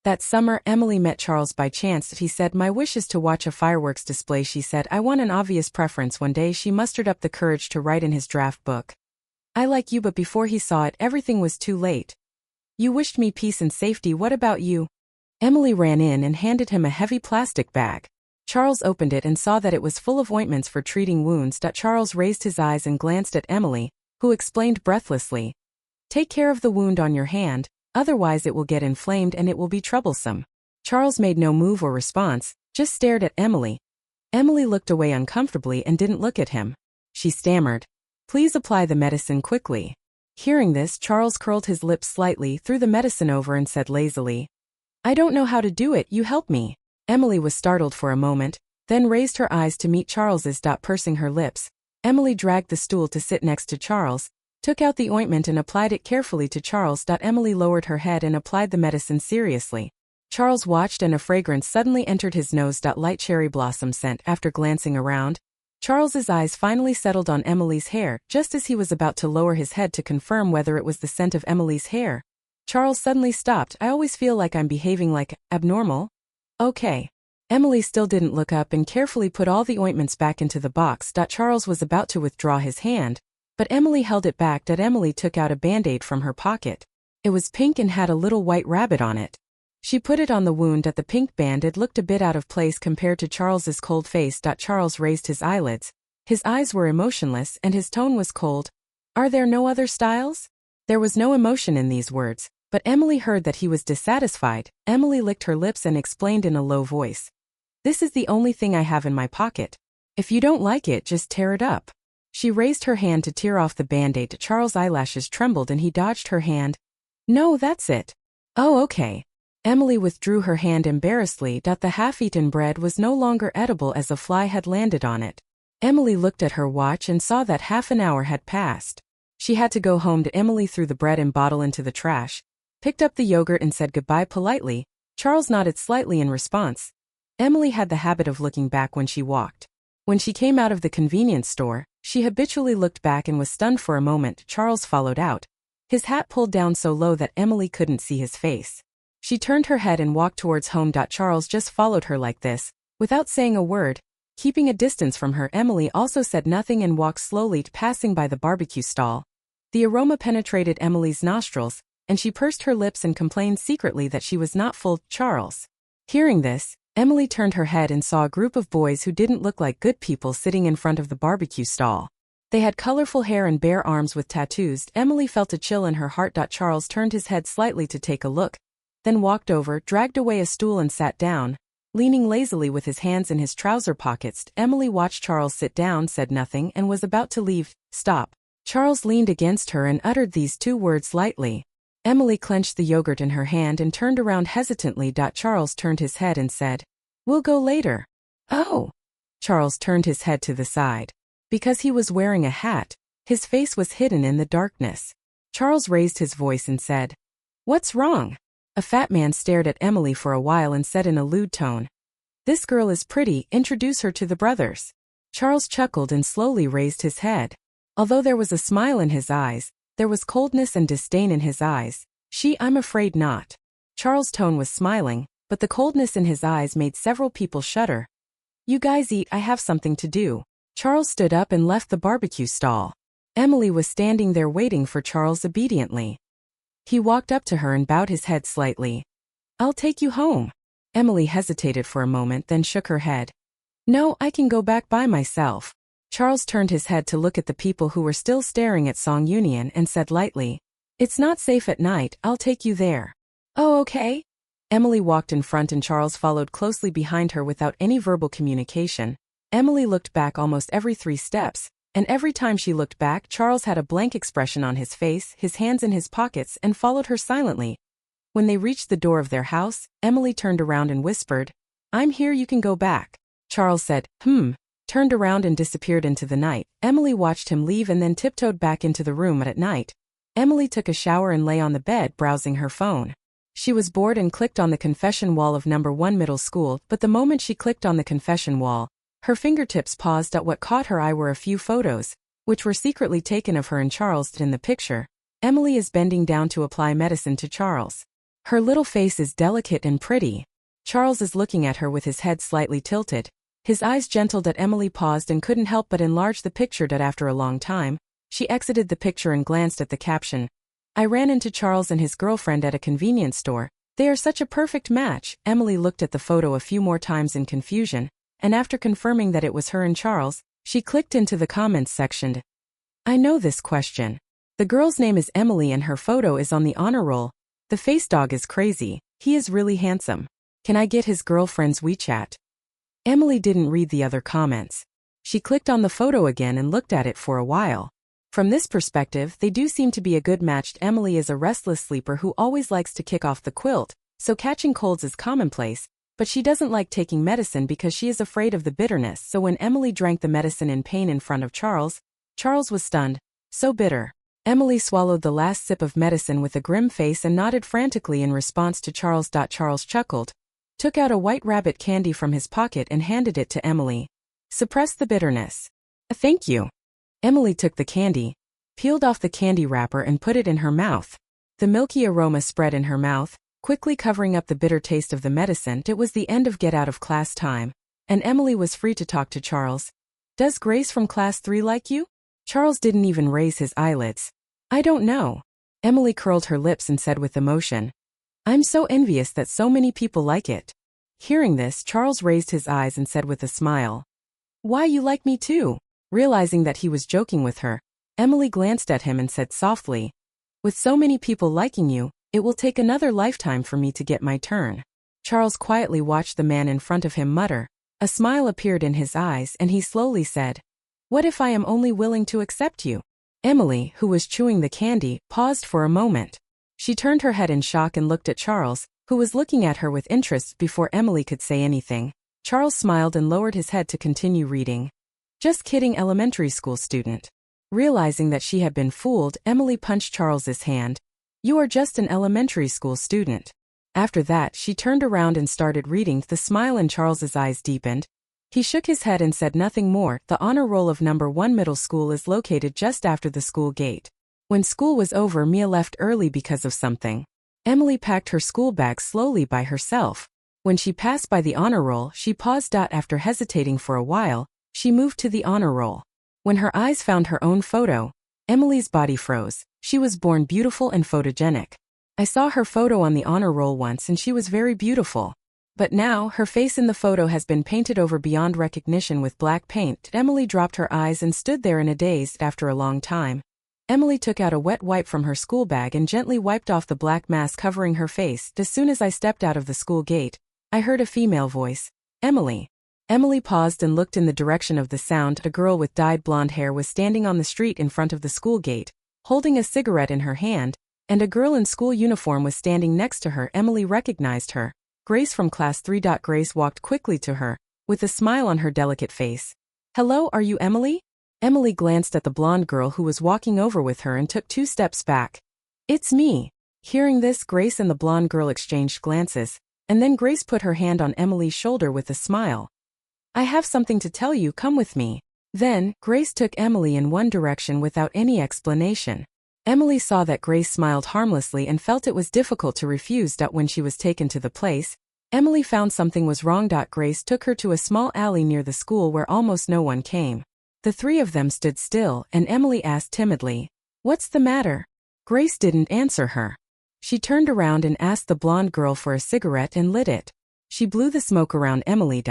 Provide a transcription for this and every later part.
That summer, Emily met Charles by chance. He said, "My wish is to watch a fireworks display." She said, "I want an obvious preference." One day she mustered up the courage to write in his draft book, "I like you," but before he saw it, everything was too late. "You wished me peace and safety. What about you?" Emily ran in and handed him a heavy plastic bag. Charles opened it and saw that it was full of ointments for treating wounds. Charles raised his eyes and glanced at Emily, who explained breathlessly, "Take care of the wound on your hand, otherwise it will get inflamed and it will be troublesome." Charles made no move or response, just stared at Emily. Emily looked away uncomfortably and didn't look at him. She stammered, "Please apply the medicine quickly." Hearing this, Charles curled his lips slightly, threw the medicine over and said lazily, "I don't know how to do it, you help me." Emily was startled for a moment, then raised her eyes to meet Charles's. Pursing her lips, Emily dragged the stool to sit next to Charles, took out the ointment and applied it carefully to Charles. Emily lowered her head and applied the medicine seriously. Charles watched and a fragrance suddenly entered his nose. Light cherry blossom scent. After glancing around, Charles's eyes finally settled on Emily's hair. Just as he was about to lower his head to confirm whether it was the scent of Emily's hair, Charles suddenly stopped. "I always feel like I'm behaving like abnormal." "Okay." Emily still didn't look up and carefully put all the ointments back into the box. Charles was about to withdraw his hand, but Emily held it back. Emily took out a band-aid from her pocket. It was pink and had a little white rabbit on it. She put it on the wound. The pink band-aid looked a bit out of place compared to Charles's cold face. Charles raised his eyelids. His eyes were emotionless and his tone was cold. "Are there no other styles?" There was no emotion in these words, but Emily heard that he was dissatisfied. Emily licked her lips and explained in a low voice, "This is the only thing I have in my pocket. If you don't like it, just tear it up." She raised her hand to tear off the band-aid. Charles' eyelashes trembled and he dodged her hand. "No, that's it." "Oh, okay." Emily withdrew her hand embarrassedly. The half-eaten bread was no longer edible as a fly had landed on it. Emily looked at her watch and saw that half an hour had passed. She had to go home. Emily threw the bread and bottle into the trash, picked up the yogurt and said goodbye politely. Charles nodded slightly in response. Emily had the habit of looking back when she walked. When she came out of the convenience store, she habitually looked back and was stunned for a moment. Charles followed out, his hat pulled down so low that Emily couldn't see his face. She turned her head and walked towards home. Charles just followed her like this, without saying a word, keeping a distance from her. Emily also said nothing and walked slowly, passing by the barbecue stall. The aroma penetrated Emily's nostrils, and she pursed her lips and complained secretly that she was not full. Charles. Hearing this, Emily turned her head and saw a group of boys who didn't look like good people sitting in front of the barbecue stall. They had colorful hair and bare arms with tattoos. Emily felt a chill in her heart. Charles turned his head slightly to take a look, then walked over, dragged away a stool and sat down, leaning lazily with his hands in his trouser pockets. Emily watched Charles sit down, said nothing, and was about to leave. "Stop." Charles leaned against her and uttered these two words lightly. Emily clenched the yogurt in her hand and turned around hesitantly. Charles turned his head and said, "We'll go later." "Oh." Charles turned his head to the side. Because he was wearing a hat, his face was hidden in the darkness. Charles raised his voice and said, "What's wrong?" A fat man stared at Emily for a while and said in a lewd tone, "This girl is pretty, introduce her to the brothers." Charles chuckled and slowly raised his head. Although there was a smile in his eyes, there was coldness and disdain in his eyes. "I'm afraid not." Charles' tone was smiling, but the coldness in his eyes made several people shudder. "You guys eat, I have something to do." Charles stood up and left the barbecue stall. Emily was standing there waiting for Charles obediently. He walked up to her and bowed his head slightly. "I'll take you home." Emily hesitated for a moment, then shook her head. "No, I can go back by myself." Charles turned his head to look at the people who were still staring at Song Union and said lightly, "It's not safe at night, I'll take you there." "Oh, okay." Emily walked in front and Charles followed closely behind her without any verbal communication. Emily looked back almost every 3 steps, and every time she looked back, Charles had a blank expression on his face, his hands in his pockets, and followed her silently. When they reached the door of their house, Emily turned around and whispered, "I'm here, you can go back." Charles said, turned around and disappeared into the night. Emily watched him leave and then tiptoed back into the room. At night, Emily took a shower and lay on the bed browsing her phone. She was bored and clicked on the confession wall of number 1 middle school, but the moment she clicked on the confession wall, her fingertips paused. What caught her eye were a few photos, which were secretly taken of her and Charles. In the picture, Emily is bending down to apply medicine to Charles. Her little face is delicate and pretty. Charles is looking at her with his head slightly tilted. His eyes gentled at Emily paused and couldn't help but enlarge the picture that after a long time, she exited the picture and glanced at the caption. I ran into Charles and his girlfriend at a convenience store. They are such a perfect match. Emily looked at the photo a few more times in confusion, and after confirming that it was her and Charles, she clicked into the comments section. I know this question. The girl's name is Emily and her photo is on the honor roll. The face dog is crazy. He is really handsome. Can I get his girlfriend's WeChat? Emily didn't read the other comments. She clicked on the photo again and looked at it for a while. From this perspective, they do seem to be a good match. Emily is a restless sleeper who always likes to kick off the quilt, so catching colds is commonplace, but she doesn't like taking medicine because she is afraid of the bitterness. So when Emily drank the medicine in pain in front of Charles, Charles was stunned. So bitter. Emily swallowed the last sip of medicine with a grim face and nodded frantically in response to Charles. Charles chuckled, took out a white rabbit candy from his pocket and handed it to Emily. Suppress the bitterness. Thank you. Emily took the candy, peeled off the candy wrapper and put it in her mouth. The milky aroma spread in her mouth, quickly covering up the bitter taste of the medicine. It was the end of get out of class time, and Emily was free to talk to Charles. Does Grace from class 3 like you? Charles didn't even raise his eyelids. I don't know. Emily curled her lips and said with emotion. I'm so envious that so many people like it. Hearing this, Charles raised his eyes and said with a smile. Why, you like me too? Realizing that he was joking with her, Emily glanced at him and said softly, with so many people liking you, it will take another lifetime for me to get my turn. Charles quietly watched the man in front of him mutter. A smile appeared in his eyes and he slowly said, what if I am only willing to accept you? Emily, who was chewing the candy, paused for a moment. She turned her head in shock and looked at Charles, who was looking at her with interest. Before Emily could say anything, Charles smiled and lowered his head to continue reading. Just kidding, elementary school student. Realizing that she had been fooled, Emily punched Charles's hand. You are just an elementary school student. After that, she turned around and started reading. The smile in Charles's eyes deepened. He shook his head and said nothing more. The honor roll of number 1 middle school is located just after the school gate. When school was over, Mia left early because of something. Emily packed her school bag slowly by herself. When she passed by the honor roll, she paused. After hesitating for a while, she moved to the honor roll. When her eyes found her own photo, Emily's body froze. She was born beautiful and photogenic. I saw her photo on the honor roll once and she was very beautiful. But now, her face in the photo has been painted over beyond recognition with black paint. Emily dropped her eyes and stood there in a daze. After a long time, Emily took out a wet wipe from her school bag and gently wiped off the black mass covering her face. As soon as I stepped out of the school gate, I heard a female voice. Emily. Emily paused and looked in the direction of the sound. A girl with dyed blonde hair was standing on the street in front of the school gate, holding a cigarette in her hand, and a girl in school uniform was standing next to her. Emily recognized her. Grace from class 3. Grace walked quickly to her, with a smile on her delicate face. Hello, are you Emily? Emily glanced at the blonde girl who was walking over with her and took 2 steps back. It's me. Hearing this, Grace and the blonde girl exchanged glances, and then Grace put her hand on Emily's shoulder with a smile. I have something to tell you, come with me. Then, Grace took Emily in one direction without any explanation. Emily saw that Grace smiled harmlessly and felt it was difficult to refuse. When she was taken to the place, Emily found something was wrong. Grace took her to a small alley near the school where almost no one came. The 3 of them stood still, and Emily asked timidly, What's the matter? Grace didn't answer her. She turned around and asked the blonde girl for a cigarette and lit it. She blew the smoke around Emily.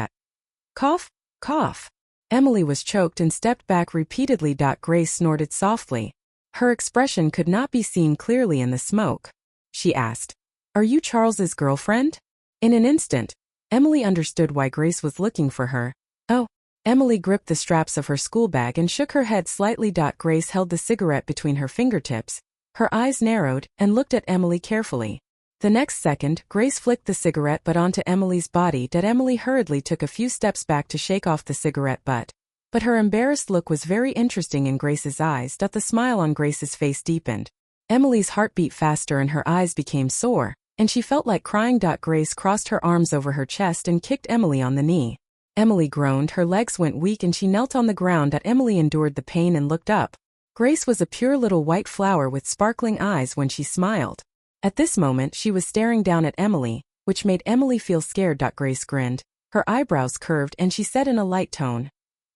Cough, cough. Emily was choked and stepped back repeatedly. Grace snorted softly. Her expression could not be seen clearly in the smoke. She asked, Are you Charles's girlfriend? In an instant, Emily understood why Grace was looking for her. Oh. Emily gripped the straps of her school bag and shook her head slightly. Grace held the cigarette between her fingertips. Her eyes narrowed and looked at Emily carefully. The next second, Grace flicked the cigarette butt onto Emily's body. Emily hurriedly took a few steps back to shake off the cigarette butt. But her embarrassed look was very interesting in Grace's eyes. The smile on Grace's face deepened. Emily's heart beat faster and her eyes became sore, and she felt like crying. Grace crossed her arms over her chest and kicked Emily on the knee. Emily groaned, her legs went weak and she knelt on the ground. Emily endured the pain and looked up. Grace was a pure little white flower with sparkling eyes when she smiled. At this moment she was staring down at Emily, which made Emily feel scared. Grace grinned. Her eyebrows curved and she said in a light tone,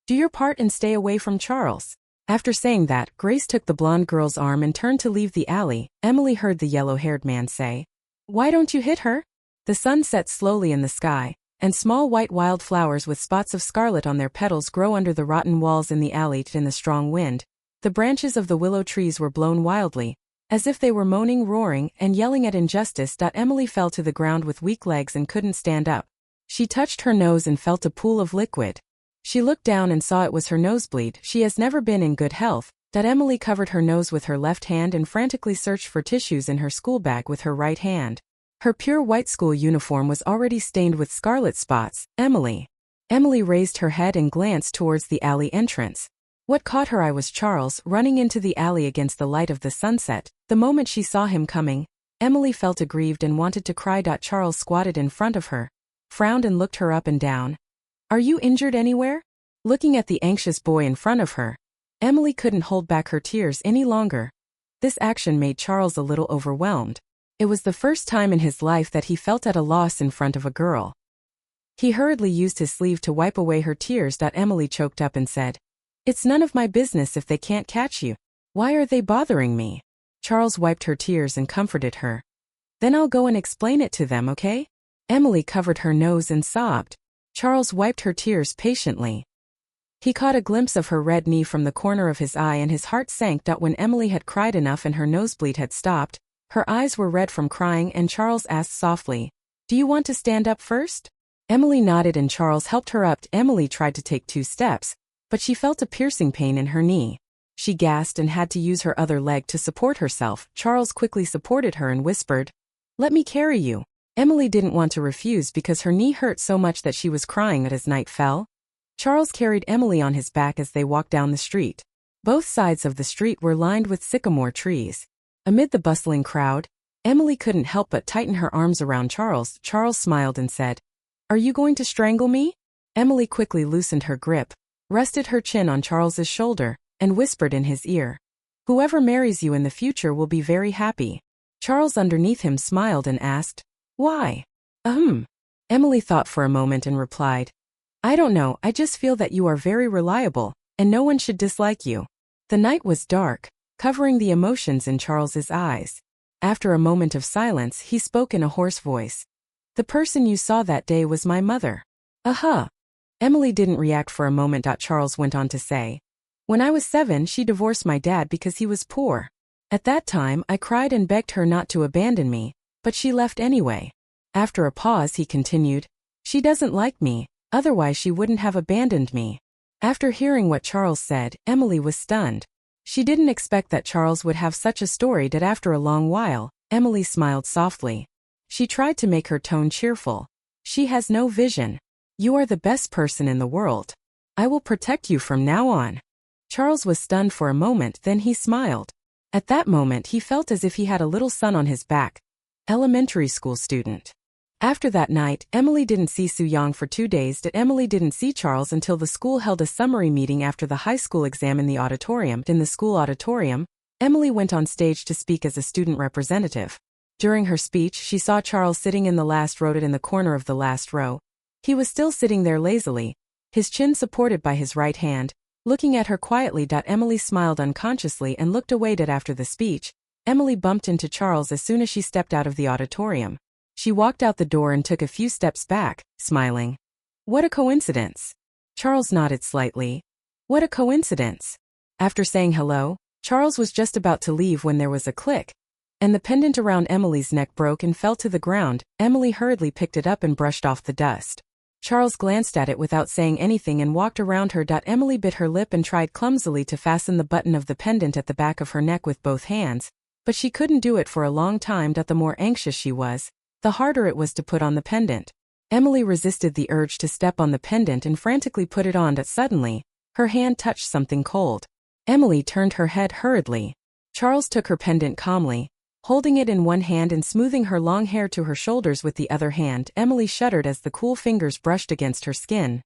"Do your part and stay away from Charles." After saying that, Grace took the blonde girl's arm and turned to leave the alley. Emily heard the yellow-haired man say, "Why don't you hit her?" The sun set slowly in the sky, and small white wildflowers with spots of scarlet on their petals grow under the rotten walls in the alley in the strong wind. The branches of the willow trees were blown wildly, as if they were moaning, roaring, and yelling at injustice. Emily fell to the ground with weak legs and couldn't stand up. She touched her nose and felt a pool of liquid. She looked down and saw it was her nosebleed. She has never been in good health. Emily covered her nose with her left hand and frantically searched for tissues in her school bag with her right hand. Her pure white school uniform was already stained with scarlet spots. Emily raised her head and glanced towards the alley entrance. What caught her eye was Charles running into the alley against the light of the sunset. The moment she saw him coming, Emily felt aggrieved and wanted to cry. Charles squatted in front of her, frowned and looked her up and down. "Are you injured anywhere?" Looking at the anxious boy in front of her, Emily couldn't hold back her tears any longer. This action made Charles a little overwhelmed. It was the first time in his life that he felt at a loss in front of a girl. He hurriedly used his sleeve to wipe away her tears. Emily choked up and said, "It's none of my business if they can't catch you. Why are they bothering me?" Charles wiped her tears and comforted her. "Then I'll go and explain it to them, okay?" Emily covered her nose and sobbed. Charles wiped her tears patiently. He caught a glimpse of her red knee from the corner of his eye and his heart sank. When Emily had cried enough and her nosebleed had stopped, her eyes were red from crying, and Charles asked softly, "Do you want to stand up first?" Emily nodded and Charles helped her up. Emily tried to take 2 steps, but she felt a piercing pain in her knee. She gasped and had to use her other leg to support herself. Charles quickly supported her and whispered, "Let me carry you." Emily didn't want to refuse because her knee hurt so much that she was crying as night fell. Charles carried Emily on his back as they walked down the street. Both sides of the street were lined with sycamore trees. Amid the bustling crowd, Emily couldn't help but tighten her arms around Charles. Charles smiled and said, "Are you going to strangle me?" Emily quickly loosened her grip, rested her chin on Charles's shoulder, and whispered in his ear, "Whoever marries you in the future will be very happy." Charles underneath him smiled and asked, "Why?" Emily thought for a moment and replied, "I don't know, I just feel that you are very reliable, and no one should dislike you." The night was dark, covering the emotions in Charles's eyes. After a moment of silence, he spoke in a hoarse voice. "The person you saw that day was my mother." Emily didn't react for a moment. Charles went on to say, "When I was 7, she divorced my dad because he was poor. At that time, I cried and begged her not to abandon me, but she left anyway." After a pause, he continued, "She doesn't like me, otherwise she wouldn't have abandoned me." After hearing what Charles said, Emily was stunned. She didn't expect that Charles would have such a story. After a long while, Emily smiled softly. She tried to make her tone cheerful. "She has no vision. You are the best person in the world. I will protect you from now on." Charles was stunned for a moment, then he smiled. At that moment he felt as if he had a little sun on his back. Elementary school student. After that night, Emily didn't see Soo-young for 2 days. Emily didn't see Charles until the school held a summary meeting after the high school exam in the auditorium. In the school auditorium, Emily went on stage to speak as a student representative. During her speech, she saw Charles sitting in the last row. In the corner of the last row, he was still sitting there lazily, his chin supported by his right hand, looking at her quietly. Emily smiled unconsciously and looked away. After the speech, Emily bumped into Charles as soon as she stepped out of the auditorium. She walked out the door and took a few steps back, smiling. "What a coincidence." Charles nodded slightly. "What a coincidence." After saying hello, Charles was just about to leave when there was a click, and the pendant around Emily's neck broke and fell to the ground. Emily hurriedly picked it up and brushed off the dust. Charles glanced at it without saying anything and walked around her. Emily bit her lip and tried clumsily to fasten the button of the pendant at the back of her neck with both hands, but she couldn't do it for a long time. The more anxious she was, the harder it was to put on the pendant. Emily resisted the urge to step on the pendant and frantically put it on. Suddenly, her hand touched something cold. Emily turned her head hurriedly. Charles took her pendant calmly, holding it in one hand and smoothing her long hair to her shoulders with the other hand. Emily shuddered as the cool fingers brushed against her skin.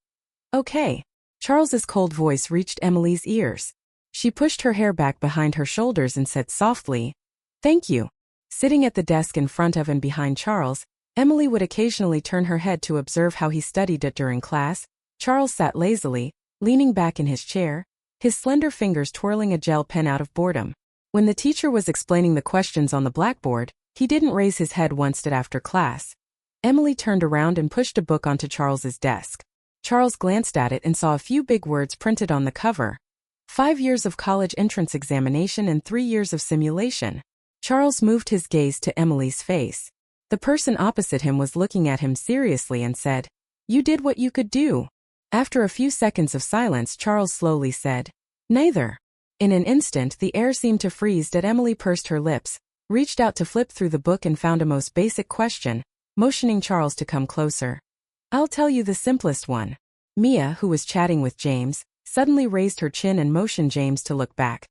"Okay." Charles's cold voice reached Emily's ears. She pushed her hair back behind her shoulders and said softly, "Thank you." Sitting at the desk in front of and behind Charles, Emily would occasionally turn her head to observe how he studied it during class. Charles sat lazily, leaning back in his chair, his slender fingers twirling a gel pen out of boredom. When the teacher was explaining the questions on the blackboard, he didn't raise his head once after class. Emily turned around and pushed a book onto Charles's desk. Charles glanced at it and saw a few big words printed on the cover. 5 years of college entrance examination and 3 years of simulation. Charles moved his gaze to Emily's face. The person opposite him was looking at him seriously and said, "You did what you could do." After a few seconds of silence, Charles slowly said, "Neither." In an instant, the air seemed to freeze, and Emily pursed her lips, reached out to flip through the book and found a most basic question, motioning Charles to come closer. "I'll tell you the simplest one." Mia, who was chatting with James, suddenly raised her chin and motioned James to look back.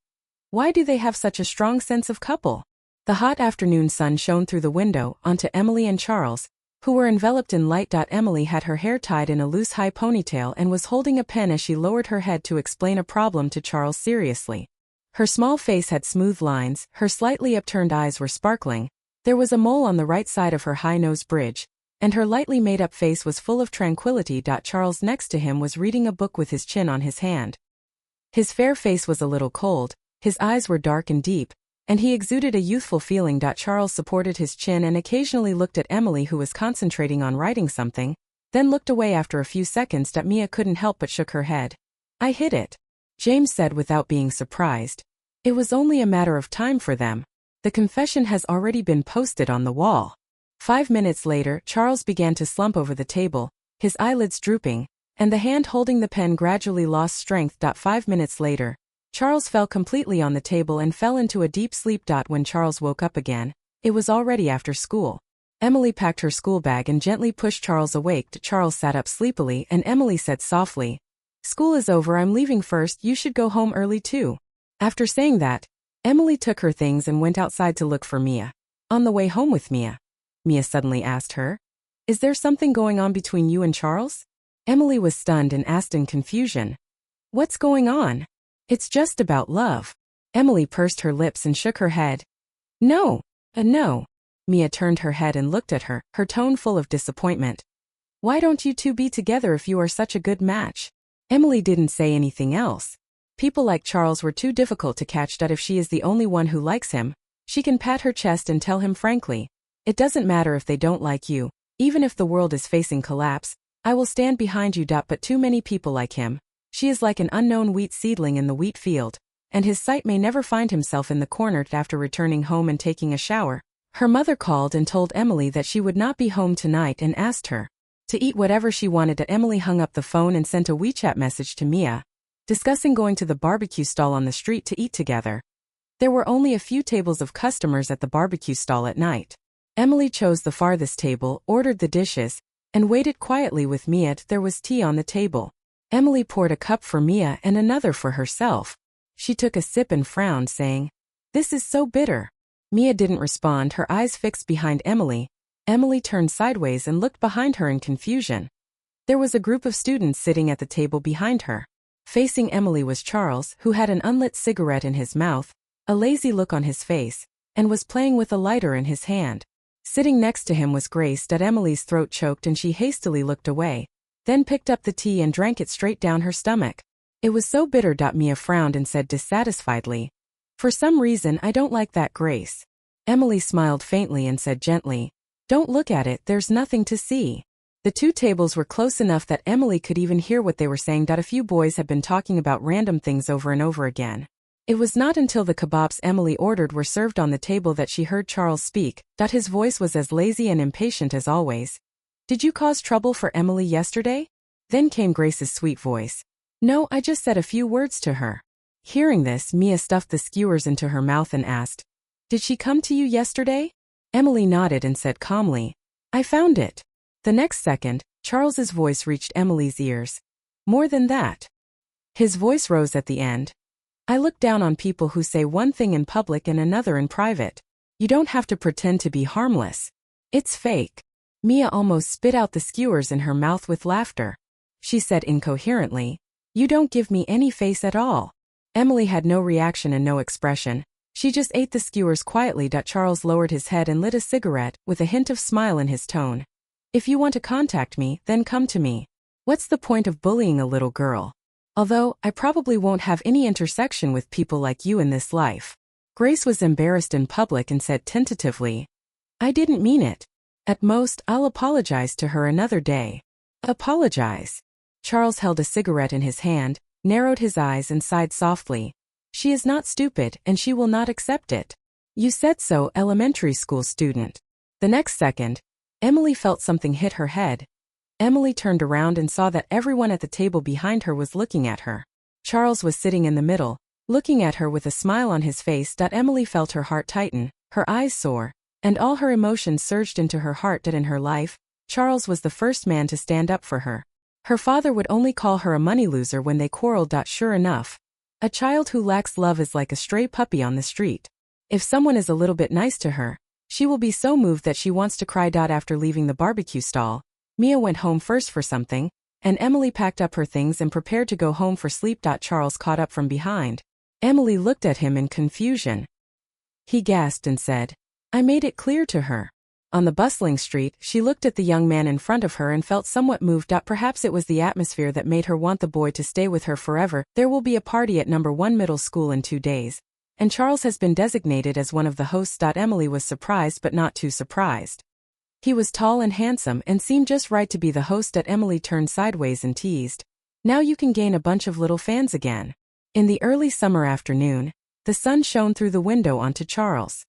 Why do they have such a strong sense of couple? The hot afternoon sun shone through the window onto Emily and Charles, who were enveloped in light. Emily had her hair tied in a loose high ponytail and was holding a pen as she lowered her head to explain a problem to Charles seriously. Her small face had smooth lines, her slightly upturned eyes were sparkling, there was a mole on the right side of her high nose bridge, and her lightly made-up face was full of tranquility. Charles next to him was reading a book with his chin on his hand. His fair face was a little cold, his eyes were dark and deep, and he exuded a youthful feeling. Charles supported his chin and occasionally looked at Emily, who was concentrating on writing something, then looked away after a few seconds. Mia couldn't help but shook her head. "I hid it," James said without being surprised. It was only a matter of time for them. The confession has already been posted on the wall. 5 minutes later, Charles began to slump over the table, his eyelids drooping, and the hand holding the pen gradually lost strength. 5 minutes later, Charles fell completely on the table and fell into a deep sleep. When Charles woke up again, it was already after school. Emily packed her school bag and gently pushed Charles awake. Charles sat up sleepily and Emily said softly, "School is over, I'm leaving first, you should go home early too." After saying that, Emily took her things and went outside to look for Mia. "On the way home with Mia?" Mia suddenly asked her. "Is there something going on between you and Charles?" Emily was stunned and asked in confusion, "What's going on?" "It's just about love." Emily pursed her lips and shook her head. No. Mia turned her head and looked at her, her tone full of disappointment. "Why don't you two be together if you are such a good match?" Emily didn't say anything else. People like Charles were too difficult to catch. If she is the only one who likes him, she can pat her chest and tell him frankly, "It doesn't matter if they don't like you, even if the world is facing collapse, I will stand behind you." But too many people like him. She is like an unknown wheat seedling in the wheat field, and his sight may never find himself in the corner. After returning home and taking a shower, her mother called and told Emily that she would not be home tonight and asked her to eat whatever she wanted. Emily hung up the phone and sent a WeChat message to Mia, discussing going to the barbecue stall on the street to eat together. There were only a few tables of customers at the barbecue stall at night. Emily chose the farthest table, ordered the dishes, and waited quietly with Mia. There was tea on the table. Emily poured a cup for Mia and another for herself. She took a sip and frowned, saying, "This is so bitter." Mia didn't respond, her eyes fixed behind Emily. Emily turned sideways and looked behind her in confusion. There was a group of students sitting at the table behind her. Facing Emily was Charles, who had an unlit cigarette in his mouth, a lazy look on his face, and was playing with a lighter in his hand. Sitting next to him was Grace. Emily's throat choked and she hastily looked away, then picked up the tea and drank it straight down her stomach. "It was so bitter." Mia frowned and said dissatisfiedly, "For some reason I don't like that, Grace." Emily smiled faintly and said gently, "Don't look at it, there's nothing to see." The two tables were close enough that Emily could even hear what they were saying. A few boys had been talking about random things over and over again. It was not until the kebabs Emily ordered were served on the table that she heard Charles speak. His voice was as lazy and impatient as always. "Did you cause trouble for Emily yesterday?" Then came Grace's sweet voice. "No, I just said a few words to her." Hearing this, Mia stuffed the skewers into her mouth and asked, "Did she come to you yesterday?" Emily nodded and said calmly, "I found it." The next second, Charles's voice reached Emily's ears. "More than that." His voice rose at the end. "I look down on people who say one thing in public and another in private. You don't have to pretend to be harmless. It's fake." Mia almost spit out the skewers in her mouth with laughter. She said incoherently, "You don't give me any face at all." Emily had no reaction and no expression. She just ate the skewers quietly. Charles lowered his head and lit a cigarette, with a hint of smile in his tone. If you want to contact me, then come to me. What's the point of bullying a little girl? Although, I probably won't have any intersection with people like you in this life. Grace was embarrassed in public and said tentatively, I didn't mean it. At most, I'll apologize to her another day. Apologize? Charles held a cigarette in his hand, narrowed his eyes and sighed softly. She is not stupid, and she will not accept it. You said so, elementary school student. The next second, Emily felt something hit her head. Emily turned around and saw that everyone at the table behind her was looking at her. Charles was sitting in the middle, looking at her with a smile on his face. Emily felt her heart tighten, her eyes soar, and all her emotions surged into her heart. In her life, Charles was the first man to stand up for her. Her father would only call her a money loser when they quarreled. Sure enough, a child who lacks love is like a stray puppy on the street. If someone is a little bit nice to her, she will be so moved that she wants to cry. After leaving the barbecue stall, Mia went home first for something, and Emily packed up her things and prepared to go home for sleep. Charles caught up from behind. Emily looked at him in confusion. He gasped and said, I made it clear to her. On the bustling street, she looked at the young man in front of her and felt somewhat moved. Perhaps it was the atmosphere that made her want the boy to stay with her forever. There will be a party at number 1 middle school in 2 days, and Charles has been designated as one of the hosts. Emily was surprised but not too surprised. He was tall and handsome and seemed just right to be the host. Emily turned sideways and teased, now you can gain a bunch of little fans again. In the early summer afternoon, the sun shone through the window onto Charles.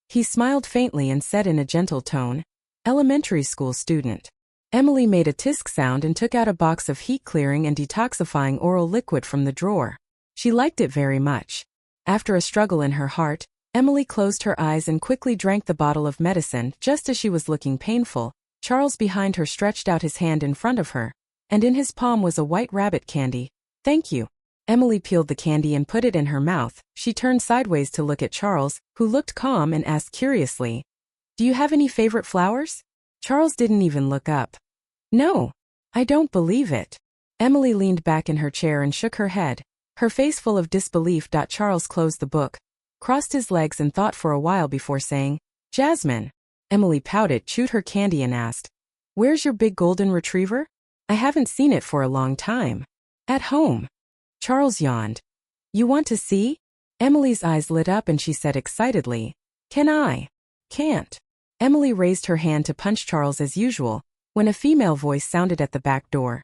He smiled faintly and said in a gentle tone, elementary school student. Emily made a tisk sound and took out a box of heat-clearing and detoxifying oral liquid from the drawer. She liked it very much. After a struggle in her heart, Emily closed her eyes and quickly drank the bottle of medicine. Just as she was looking painful, Charles behind her stretched out his hand in front of her, and in his palm was a white rabbit candy. Thank you. Emily peeled the candy and put it in her mouth. She turned sideways to look at Charles, who looked calm and asked curiously, do you have any favorite flowers? Charles didn't even look up. No. I don't believe it. Emily leaned back in her chair and shook her head, her face full of disbelief. Charles closed the book, crossed his legs and thought for a while before saying, Jasmine. Emily pouted, chewed her candy and asked, where's your big golden retriever? I haven't seen it for a long time. At home. Charles yawned. You want to see? Emily's eyes lit up and she said excitedly, can I? Can't. Emily raised her hand to punch Charles as usual, when a female voice sounded at the back door.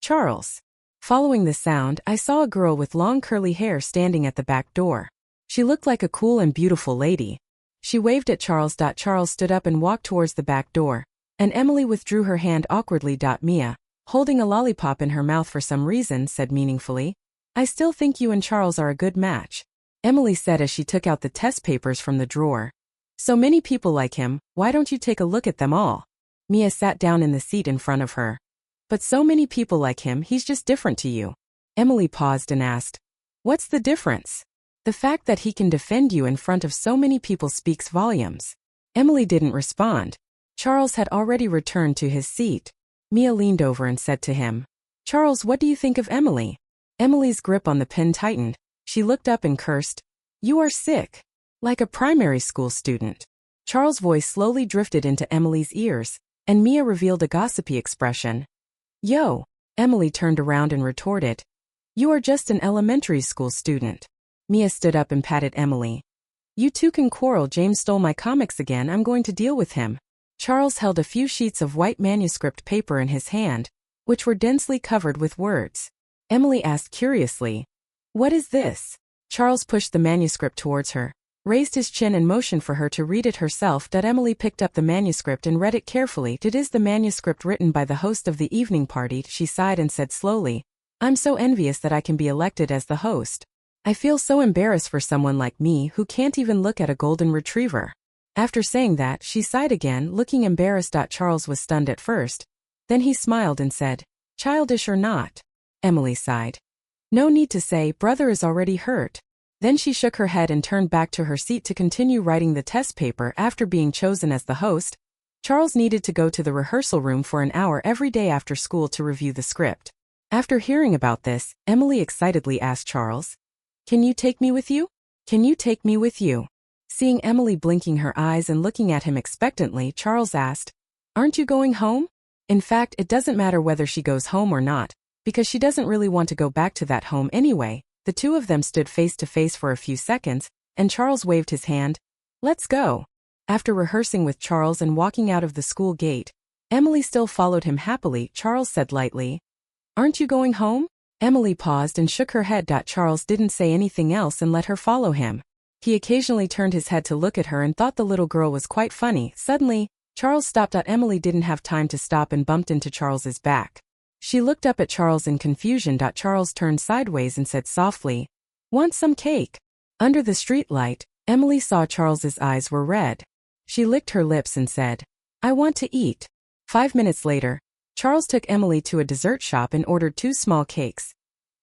Charles. Following the sound, I saw a girl with long curly hair standing at the back door. She looked like a cool and beautiful lady. She waved at Charles. Charles stood up and walked towards the back door, and Emily withdrew her hand awkwardly. Mia, holding a lollipop in her mouth for some reason, said meaningfully, I still think you and Charles are a good match. Emily said as she took out the test papers from the drawer. So many people like him, why don't you take a look at them all? Mia sat down in the seat in front of her. But so many people like him, he's just different to you. Emily paused and asked, what's the difference? The fact that he can defend you in front of so many people speaks volumes. Emily didn't respond. Charles had already returned to his seat. Mia leaned over and said to him, Charles, what do you think of Emily? Emily's grip on the pen tightened. She looked up and cursed, you are sick. Like a primary school student. Charles' voice slowly drifted into Emily's ears, and Mia revealed a gossipy expression. Yo. Emily turned around and retorted, you are just an elementary school student. Mia stood up and patted Emily. You two can quarrel. James stole my comics again. I'm going to deal with him. Charles held a few sheets of white manuscript paper in his hand, which were densely covered with words. Emily asked curiously, what is this? Charles pushed the manuscript towards her, raised his chin and motioned for her to read it herself. Emily picked up the manuscript and read it carefully. It is the manuscript written by the host of the evening party. She sighed and said slowly, I'm so envious that I can be elected as the host. I feel so embarrassed for someone like me who can't even look at a golden retriever. After saying that, she sighed again, looking embarrassed. Charles was stunned at first. Then he smiled and said, childish or not? Emily sighed. No need to say, brother is already hurt. Then she shook her head and turned back to her seat to continue writing the test paper. After being chosen as the host, Charles needed to go to the rehearsal room for an hour every day after school to review the script. After hearing about this, Emily excitedly asked Charles, can you take me with you? Can you take me with you? Seeing Emily blinking her eyes and looking at him expectantly, Charles asked, Aren't you going home? In fact, it doesn't matter whether she goes home or not, because she doesn't really want to go back to that home anyway. The two of them stood face to face for a few seconds, and Charles waved his hand. Let's go. After rehearsing with Charles and walking out of the school gate, Emily still followed him happily. Charles said lightly, Aren't you going home? Emily paused and shook her head. Charles didn't say anything else and let her follow him. He occasionally turned his head to look at her and thought the little girl was quite funny. Suddenly, Charles stopped. Emily didn't have time to stop and bumped into Charles's back. She looked up at Charles in confusion. Charles turned sideways and said softly, Want some cake? Under the streetlight, Emily saw Charles's eyes were red. She licked her lips and said, I want to eat. 5 minutes later, Charles took Emily to a dessert shop and ordered 2 small cakes.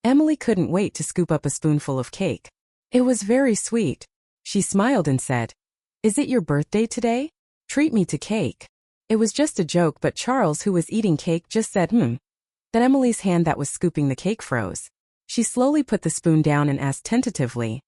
Emily couldn't wait to scoop up a spoonful of cake. It was very sweet. She smiled and said, Is it your birthday today? Treat me to cake. It was just a joke, but Charles, who was eating cake, just said, That Emily's hand that was scooping the cake froze. She slowly put the spoon down and asked tentatively,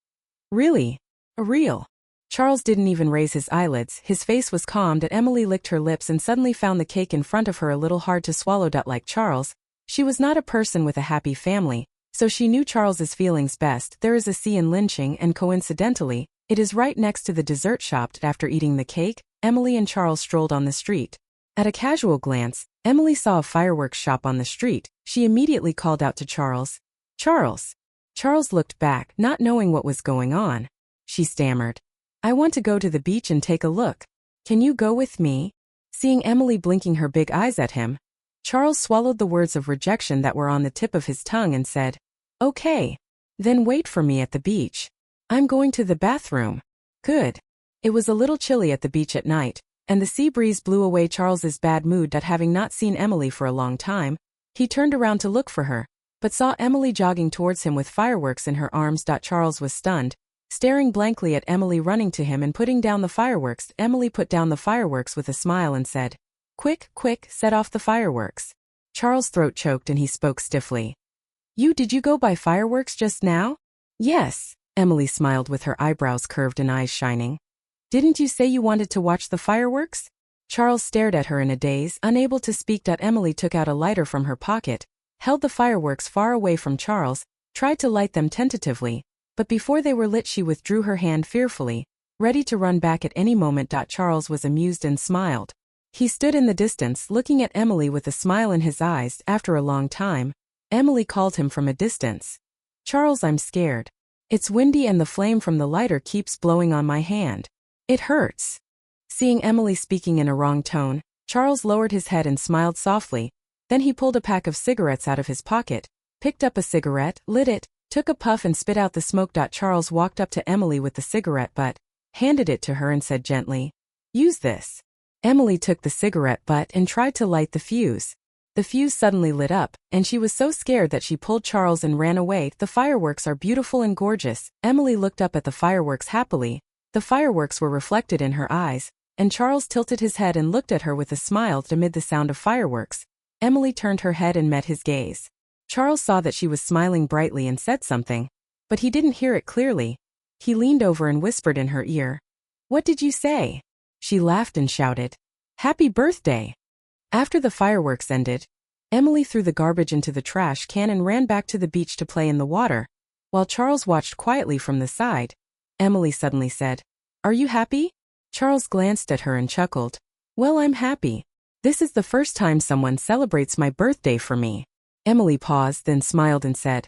Really? A real? Charles didn't even raise his eyelids. His face was calmed, and Emily licked her lips and suddenly found the cake in front of her a little hard to swallow. Like Charles, she was not a person with a happy family, so she knew Charles's feelings best. There is a sea in lynching, and coincidentally, it is right next to the dessert shop. After eating the cake, Emily and Charles strolled on the street. At a casual glance, Emily saw a fireworks shop on the street. She immediately called out to Charles, Charles. Charles looked back, not knowing what was going on. She stammered, I want to go to the beach and take a look. Can you go with me? Seeing Emily blinking her big eyes at him, Charles swallowed the words of rejection that were on the tip of his tongue and said, Okay. Then wait for me at the beach. I'm going to the bathroom. Good. It was a little chilly at the beach at night, and the sea breeze blew away Charles's bad mood. That having not seen Emily for a long time, he turned around to look for her, but saw Emily jogging towards him with fireworks in her arms. Charles was stunned, staring blankly at Emily running to him and putting down the fireworks. Emily put down the fireworks with a smile and said, Quick, quick, set off the fireworks. Charles' throat choked and he spoke stiffly. Did you go buy fireworks just now? Yes, Emily smiled with her eyebrows curved and eyes shining. Didn't you say you wanted to watch the fireworks? Charles stared at her in a daze, unable to speak. Emily took out a lighter from her pocket, held the fireworks far away from Charles, tried to light them tentatively, but before they were lit she withdrew her hand fearfully, ready to run back at any moment. Charles was amused and smiled. He stood in the distance looking at Emily with a smile in his eyes. After a long time, Emily called him from a distance. Charles, I'm scared. It's windy and the flame from the lighter keeps blowing on my hand. It hurts. Seeing Emily speaking in a wrong tone, Charles lowered his head and smiled softly. Then he pulled a pack of cigarettes out of his pocket, picked up a cigarette, lit it, took a puff and spit out the smoke. Charles walked up to Emily with the cigarette butt, handed it to her and said gently, Use this. Emily took the cigarette butt and tried to light the fuse. The fuse suddenly lit up, and she was so scared that she pulled Charles and ran away. The fireworks are beautiful and gorgeous. Emily looked up at the fireworks happily. The fireworks were reflected in her eyes, and Charles tilted his head and looked at her with a smile. Amid the sound of fireworks, Emily turned her head and met his gaze. Charles saw that she was smiling brightly and said something, but he didn't hear it clearly. He leaned over and whispered in her ear, What did you say? She laughed and shouted, Happy birthday! After the fireworks ended, Emily threw the garbage into the trash can and ran back to the beach to play in the water. While Charles watched quietly from the side, Emily suddenly said, Are you happy? Charles glanced at her and chuckled. Well, I'm happy. This is the first time someone celebrates my birthday for me. Emily paused, then smiled and said,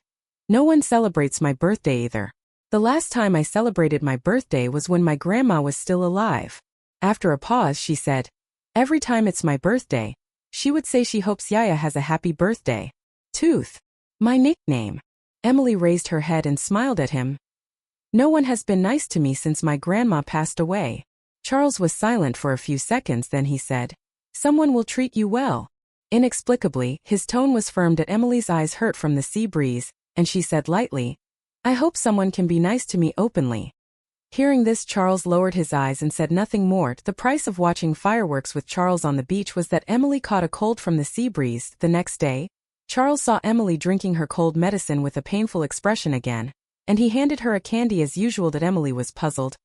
No one celebrates my birthday either. The last time I celebrated my birthday was when my grandma was still alive. After a pause, she said, Every time it's my birthday, she would say she hopes Yaya has a happy birthday. Tooth. My nickname. Emily raised her head and smiled at him. No one has been nice to me since my grandma passed away. Charles was silent for a few seconds, then he said, Someone will treat you well. Inexplicably, his tone was firm. Emily's eyes hurt from the sea breeze, and she said lightly, I hope someone can be nice to me openly. Hearing this, Charles lowered his eyes and said nothing more. The price of watching fireworks with Charles on the beach was that Emily caught a cold from the sea breeze. The next day, Charles saw Emily drinking her cold medicine with a painful expression again. And he handed her a candy as usual that Emily was puzzled.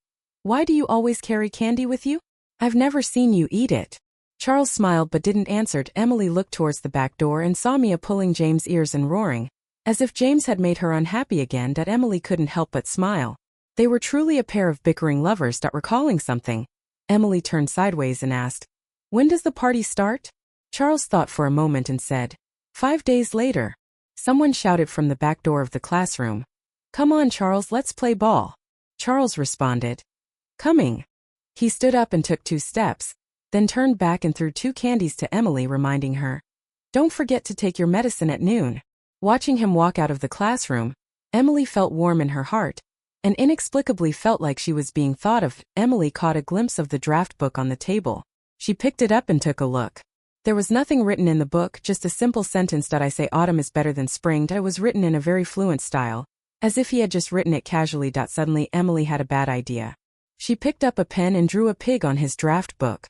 Why do you always carry candy with you? I've never seen you eat it. Charles smiled but didn't answer. Emily looked towards the back door and saw Mia pulling James' ears and roaring. As if James had made her unhappy again, that Emily couldn't help but smile. They were truly a pair of bickering lovers. Recalling something, Emily turned sideways and asked, when does the party start? Charles thought for a moment and said, 5 days later. Someone shouted from the back door of the classroom. Come on, Charles, let's play ball. Charles responded, coming. He stood up and took 2 steps, then turned back and threw 2 candies to Emily, reminding her, don't forget to take your medicine at noon. Watching him walk out of the classroom, Emily felt warm in her heart, and inexplicably felt like she was being thought of. Emily caught a glimpse of the draft book on the table. She picked it up and took a look. There was nothing written in the book, just a simple sentence that I say autumn is better than spring. It was written in a very fluent style, as if he had just written it casually. Suddenly Emily had a bad idea. She picked up a pen and drew a pig on his draft book.